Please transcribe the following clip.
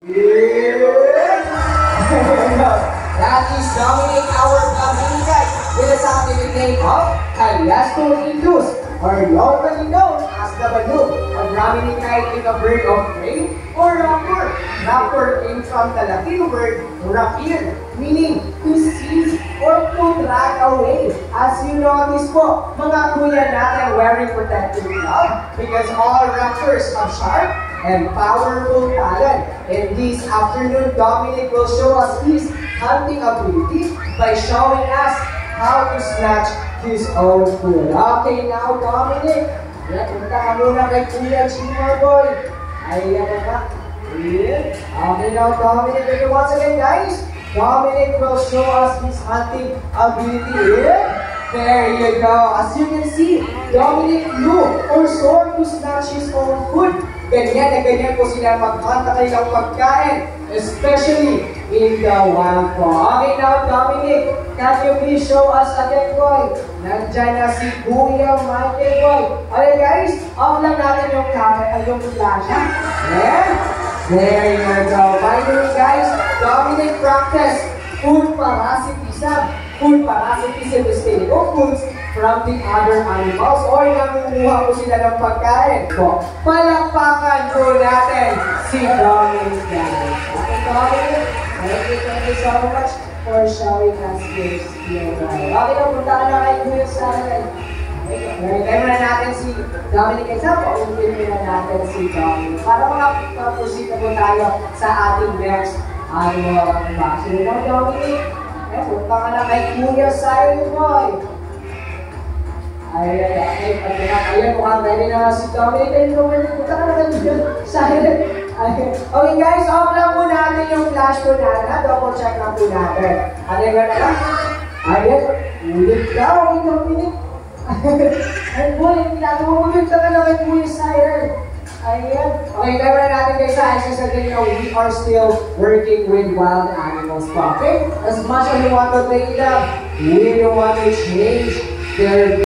That is Dominic, our Dominican, with a scientific name of Caliastorhynchus, or locally known as the Banuk. A Dominican is a bird of prey or raptor. Raptor came from the Latin word rapir, meaning to seize or to drag away. As you notice po, mga kuya natin wearing protective glove because all raptors have sharp and powerful talent. And this afternoon, Dominic will show us his hunting ability by showing us how to snatch his own food. Okay, now Dominic, punta ka muna kay Kuya Chima Boy. Ayan na ka. Okay, now Dominic, and once again guys, Dominic will show us his hunting ability. There you go. As you can see, Dominic flew or soared to snatch his own food. Ganyan na ganyan po sila mag-hunt ng kanilang pagkain, especially in the wild po. Okay, now Dominic, can you please show us again, boy? Nandyan na si Kuya Michael, boy. Okay guys, off lang natin yung camera, yung flash. Yeah? There you go. By the way guys, Dominic practice food parasitism. Food parasitism is taking foods from the other animals or nangunguha po sila ng pagkain po. Palakpakan po natin si Dominic guys. Okay, Dominic, thank you so much for showing us your skill. Okay, punta ka na kay Kuya Saray. Okay, na natin si Dominic example. Ulitin na natin si Dominic. Para makaproceed na po tayo sa ating next vaccine. So, Dominic, punta ka na kay Kuya Saray, boy. Ayan, mukhang ready na si Dominic. Punta ka na kay Kuya Saray. Okay guys, off lang po natin yung flash po natin. Double check lang po natin. Ayan na lang. Ayan, ulit daw, Dominic. Ay boy, pinatumunod ka na kay Kuya Saray. Ayan. Okay, camera natin guys sa exercise na we are still working with wild animals. Okay? As much as we want to take them, we don't want to change their